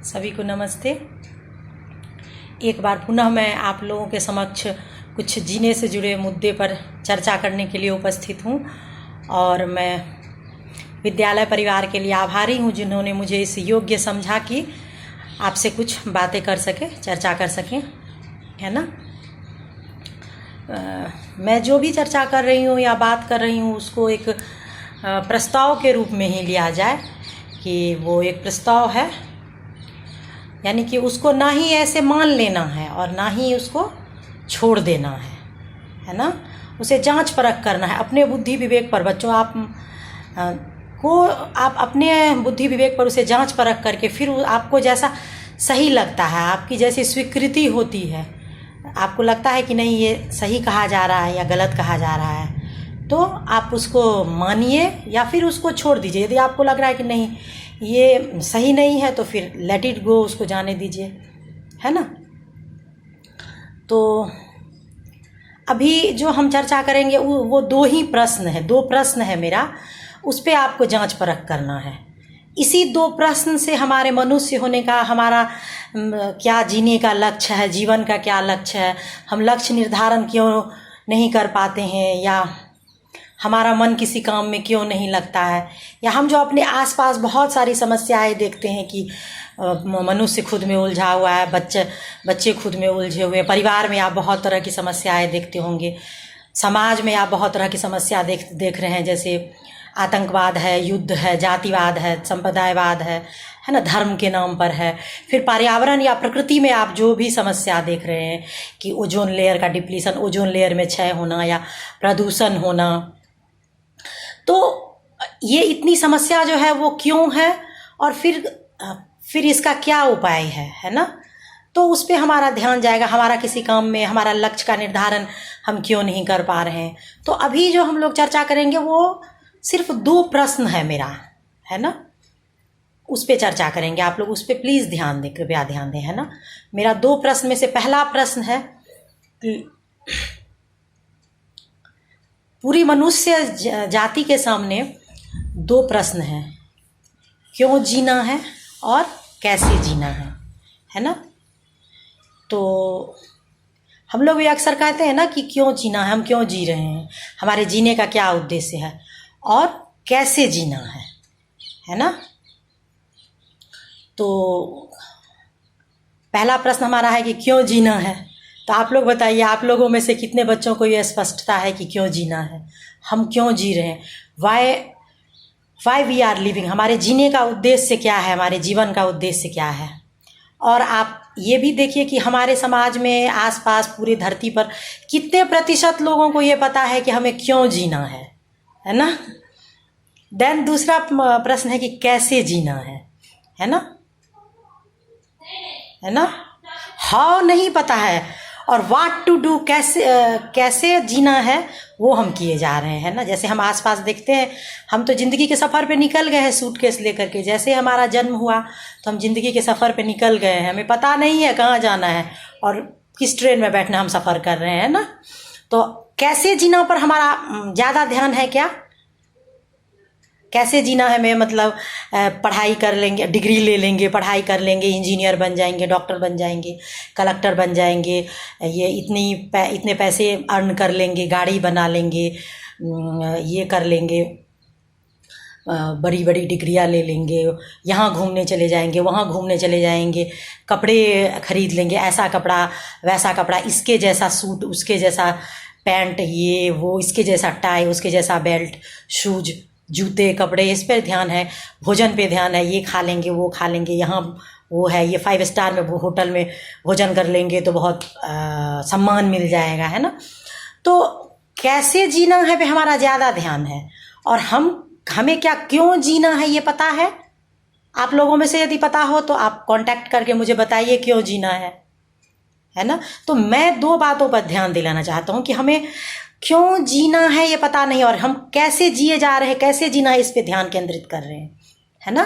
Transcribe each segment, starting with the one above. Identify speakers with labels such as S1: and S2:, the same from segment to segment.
S1: सभी को नमस्ते। एक बार पुनः मैं आप लोगों के समक्ष कुछ जीने से जुड़े मुद्दे पर चर्चा करने के लिए उपस्थित हूँ और मैं विद्यालय परिवार के लिए आभारी हूँ जिन्होंने मुझे इस योग्य समझा कि आपसे कुछ बातें कर सके, चर्चा कर सकें, है ना। मैं जो भी चर्चा कर रही हूँ या बात कर रही हूँ उसको एक प्रस्ताव के रूप में ही लिया जाए कि वो एक प्रस्ताव है, यानी कि उसको ना ही ऐसे मान लेना है और ना ही उसको छोड़ देना है ना। उसे जांच परख करना है अपने बुद्धि विवेक पर। बच्चों आप अपने बुद्धि विवेक पर उसे जांच परख करके फिर आपको जैसा सही लगता है, आपकी जैसी स्वीकृति होती है, आपको लगता है कि नहीं ये सही कहा जा रहा है या गलत कहा जा रहा है, तो आप उसको मानिए या फिर उसको छोड़ दीजिए। यदि आपको लग रहा है कि नहीं ये सही नहीं है तो फिर लेट इट गो, उसको जाने दीजिए, है ना। तो अभी जो हम चर्चा करेंगे वो दो प्रश्न है मेरा, उस पर आपको जांच परख करना है। इसी दो प्रश्न से हमारे मनुष्य होने का, हमारा क्या जीने का लक्ष्य है, जीवन का क्या लक्ष्य है, हम लक्ष्य निर्धारण क्यों नहीं कर पाते हैं, या हमारा मन किसी काम में क्यों नहीं लगता है, या हम जो अपने आसपास बहुत सारी समस्याएं देखते हैं कि मनुष्य खुद में उलझा हुआ है, बच्चे खुद में उलझे हुए, परिवार में आप बहुत तरह की समस्याएं देखते होंगे, समाज में आप बहुत तरह की समस्या देख रहे हैं, जैसे आतंकवाद है, युद्ध है, जातिवाद है, संप्रदायवाद है ना, धर्म के नाम पर है। फिर पर्यावरण या प्रकृति में आप जो भी समस्या देख रहे हैं कि ओजोन लेयर का डिप्लीशन, ओजोन लेयर में क्षय होना या प्रदूषण होना, तो ये इतनी समस्या जो है वो क्यों है और फिर इसका क्या उपाय है ना। तो उस पे हमारा ध्यान जाएगा, हमारा किसी काम में हमारा लक्ष्य का निर्धारण हम क्यों नहीं कर पा रहे हैं। तो अभी जो हम लोग चर्चा करेंगे वो सिर्फ दो प्रश्न है मेरा, है ना, उस पे चर्चा करेंगे। आप लोग उस पे प्लीज़ ध्यान दें, कृपया ध्यान दें, है ना। मेरा दो प्रश्न में से पहला प्रश्न है कि पूरी मनुष्य जाति के सामने दो प्रश्न हैं, क्यों जीना है और कैसे जीना है ना। तो हम लोग भी अक्सर कहते हैं ना कि क्यों जीना है, हम क्यों जी रहे हैं, हमारे जीने का क्या उद्देश्य है और कैसे जीना है ना। तो पहला प्रश्न हमारा है कि क्यों जीना है। तो आप लोग बताइए, आप लोगों में से कितने बच्चों को ये स्पष्टता है कि क्यों जीना है, हम क्यों जी रहे हैं, वाई वी आर लिविंग, हमारे जीने का उद्देश्य क्या है, हमारे जीवन का उद्देश्य क्या है। और आप ये भी देखिए कि हमारे समाज में, आसपास, पूरी धरती पर कितने प्रतिशत लोगों को ये पता है कि हमें क्यों जीना है ना। देन दूसरा प्रश्न है कि कैसे जीना है ना। हाउ नहीं पता है और व्हाट टू डू, कैसे जीना है वो हम किए जा रहे हैं ना। जैसे हम आसपास देखते हैं, हम तो ज़िंदगी के सफ़र पे निकल गए हैं सूटकेस लेकर के। जैसे हमारा जन्म हुआ तो हम ज़िंदगी के सफ़र पे निकल गए हैं, हमें पता नहीं है कहाँ जाना है और किस ट्रेन में बैठना हम सफ़र कर रहे हैं ना। तो कैसे जीना पर हमारा ज़्यादा ध्यान है। क्या कैसे जीना है में मतलब पढ़ाई कर लेंगे, डिग्री ले लेंगे, पढ़ाई कर लेंगे, इंजीनियर बन जाएंगे, डॉक्टर बन जाएंगे, कलेक्टर बन जाएंगे, ये इतने पैसे अर्न कर लेंगे, गाड़ी बना लेंगे, ये कर लेंगे, बड़ी बड़ी डिग्रियां ले लेंगे, यहाँ घूमने चले जाएंगे, वहाँ घूमने चले जाएंगे, कपड़े खरीद लेंगे, ऐसा कपड़ा वैसा कपड़ा, इसके जैसा सूट, उसके जैसा पैंट, ये वो, इसके जैसा टाई, उसके जैसा बेल्ट, शूज, जूते, कपड़े, इस पर ध्यान है। भोजन पे ध्यान है, ये खा लेंगे, वो खा लेंगे, यहाँ वो है, ये 5 स्टार में होटल में भोजन कर लेंगे तो बहुत सम्मान मिल जाएगा, है ना। तो कैसे जीना है पे हमारा ज़्यादा ध्यान है। और हमें क्या क्यों जीना है ये पता है। आप लोगों में से यदि पता हो तो आप कांटेक्ट करके मुझे बताइए क्यों जीना है ना। तो मैं दो बातों पर ध्यान दिलाना चाहता हूँ कि हमें क्यों जीना है ये पता नहीं और हम कैसे जिए जा रहे हैं, कैसे जीना है इस पे ध्यान केंद्रित कर रहे हैं, है ना।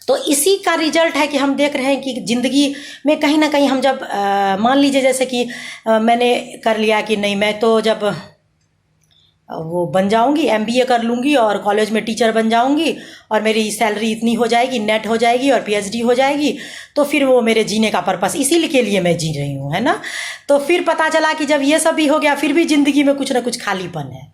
S1: तो इसी का रिजल्ट है कि हम देख रहे हैं कि ज़िंदगी में कहीं ना कहीं हम जब मान लीजिए जैसे कि मैंने कर लिया कि नहीं, मैं तो जब वो बन जाऊंगी, एमबीए कर लूँगी और कॉलेज में टीचर बन जाऊंगी और मेरी सैलरी इतनी हो जाएगी, नेट हो जाएगी और पीएचडी हो जाएगी, तो फिर वो मेरे जीने का पर्पस इसी के लिए मैं जी रही हूँ, है ना। तो फिर पता चला कि जब ये सब भी हो गया, फिर भी ज़िंदगी में कुछ ना कुछ खालीपन है,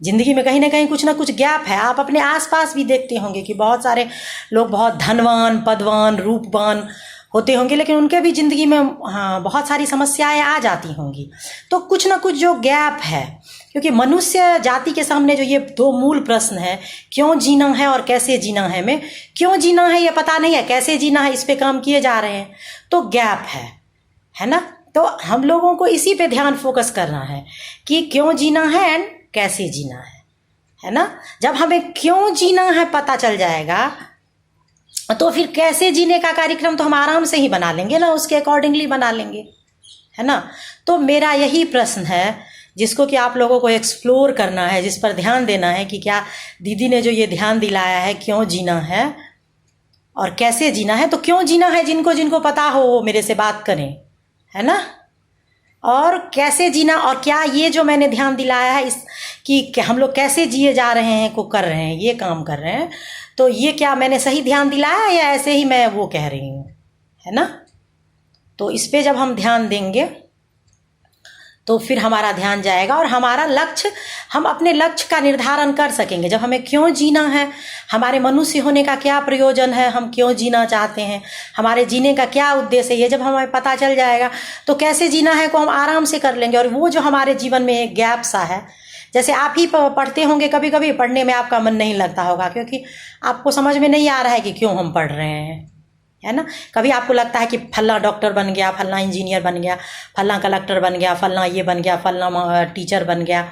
S1: ज़िंदगी में कहीं ना कहीं कुछ ना कुछ गैप है। आप अपने आसपास भी देखते होंगे कि बहुत सारे लोग बहुत धनवान, पदवान, रूपवान होते होंगे, लेकिन उनके भी ज़िंदगी में हाँ बहुत सारी समस्याएं आ जाती होंगी। तो कुछ ना कुछ जो गैप है, क्योंकि मनुष्य जाति के सामने जो ये दो मूल प्रश्न है, क्यों जीना है और कैसे जीना है। में क्यों जीना है ये पता नहीं है, कैसे जीना है इस पे काम किए जा रहे हैं, तो गैप है ना। तो हम लोगों को इसी पे ध्यान फोकस करना है कि क्यों जीना है एंड कैसे जीना है ना। जब हमें क्यों जीना है पता चल जाएगा, तो फिर कैसे जीने का कार्यक्रम तो हम आराम से ही बना लेंगे ना, उसके अकॉर्डिंगली बना लेंगे, है ना। तो मेरा यही प्रश्न है जिसको कि आप लोगों को एक्सप्लोर करना है, जिस पर ध्यान देना है कि क्या दीदी ने जो ये ध्यान दिलाया है, क्यों जीना है और कैसे जीना है। तो क्यों जीना है जिनको जिनको पता हो वो मेरे से बात करें, है ना। और कैसे जीना और क्या ये जो मैंने ध्यान दिलाया है इस कि हम लोग कैसे जिए जा रहे हैं, को कर रहे हैं, ये काम कर रहे हैं, तो ये क्या मैंने सही ध्यान दिलाया या ऐसे ही मैं वो कह रही हूँ, है ना। तो इस पे जब हम ध्यान देंगे तो फिर हमारा ध्यान जाएगा और हमारा लक्ष्य, हम अपने लक्ष्य का निर्धारण कर सकेंगे। जब हमें क्यों जीना है, हमारे मनुष्य होने का क्या प्रयोजन है, हम क्यों जीना चाहते हैं, हमारे जीने का क्या उद्देश्य है, ये जब हमें पता चल जाएगा तो कैसे जीना है को हम आराम से कर लेंगे। और वो जो हमारे जीवन में एक गैप सा है, जैसे आप ही पढ़ते होंगे, कभी कभी पढ़ने में आपका मन नहीं लगता होगा क्योंकि आपको समझ में नहीं आ रहा है कि क्यों हम पढ़ रहे हैं, है ना। कभी आपको लगता है कि फल्ला डॉक्टर बन गया, फल्ला इंजीनियर बन गया, फल्ला कलेक्टर बन गया, फल्ला ये बन गया, फल्ला टीचर बन गया,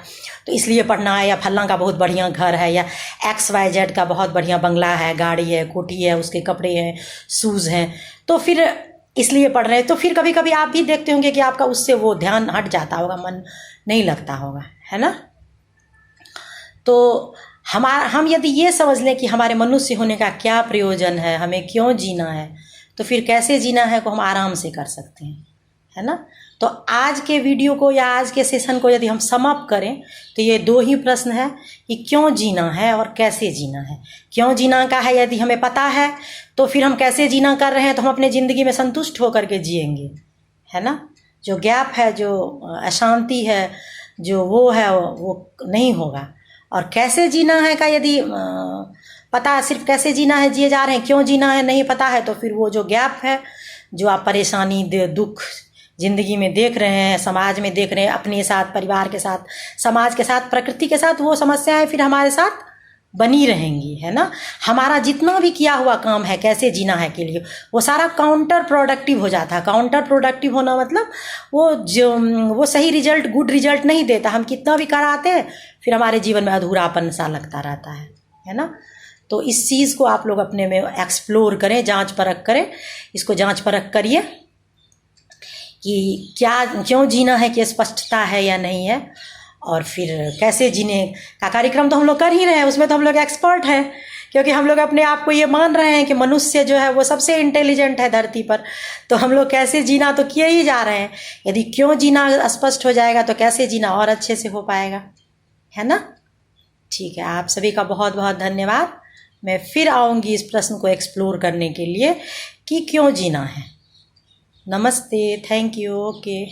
S1: तो इसलिए पढ़ना है, या फल्ला का बहुत बढ़िया घर है, या XYZ का बहुत बढ़िया बंगला है, गाड़ी है, कोठी है, उसके कपड़े हैं, शूज़ हैं, तो फिर इसलिए पढ़ रहे हैं। तो फिर कभी कभी आप भी देखते होंगे कि आपका उससे वो ध्यान हट जाता होगा, मन नहीं लगता होगा, है ना। तो हम यदि ये समझ लें कि हमारे मनुष्य होने का क्या प्रयोजन है, हमें क्यों जीना है, तो फिर कैसे जीना है को हम आराम से कर सकते हैं, है ना। तो आज के वीडियो को या आज के सेशन को यदि हम सम अप करें तो ये दो ही प्रश्न है कि क्यों जीना है और कैसे जीना है। क्यों जीना का है यदि हमें पता है, तो फिर हम कैसे जीना कर रहे हैं तो हम अपने ज़िंदगी में संतुष्ट होकर के जिएंगे, है ना। जो गैप है, जो अशांति है, जो वो है वो नहीं होगा। और कैसे जीना है का यदि पता, सिर्फ कैसे जीना है जिए जा रहे हैं, क्यों जीना है नहीं पता है, तो फिर वो जो गैप है, जो आप परेशानी दुख ज़िंदगी में देख रहे हैं, समाज में देख रहे हैं, अपने साथ, परिवार के साथ, समाज के साथ, प्रकृति के साथ, वो समस्याएं फिर हमारे साथ बनी रहेंगी, है ना। हमारा जितना भी किया हुआ काम है कैसे जीना है के लिए, वो सारा काउंटर प्रोडक्टिव हो जाता है। काउंटर प्रोडक्टिव होना मतलब वो सही रिजल्ट, गुड रिजल्ट नहीं देता। हम कितना भी कराते हैं फिर हमारे जीवन में अधूरापन सा लगता रहता है ना। तो इस चीज़ को आप लोग अपने में एक्सप्लोर करें, जांच परख करें, इसको जांच परख करिए कि क्या क्यों जीना है, कि स्पष्टता है या नहीं है, और फिर कैसे जीने का कार्यक्रम तो हम लोग कर ही रहे हैं, उसमें तो हम लोग एक्सपर्ट हैं, क्योंकि हम लोग अपने आप को ये मान रहे हैं कि मनुष्य जो है वो सबसे इंटेलिजेंट है धरती पर। तो हम लोग कैसे जीना तो किए ही जा रहे हैं। यदि क्यों जीना स्पष्ट हो जाएगा तो कैसे जीना और अच्छे से हो पाएगा, है ना। ठीक है, आप सभी का बहुत बहुत धन्यवाद। मैं फिर आऊँगी इस प्रश्न को एक्सप्लोर करने के लिए कि क्यों जीना है। नमस्ते, थैंक यू, ओके।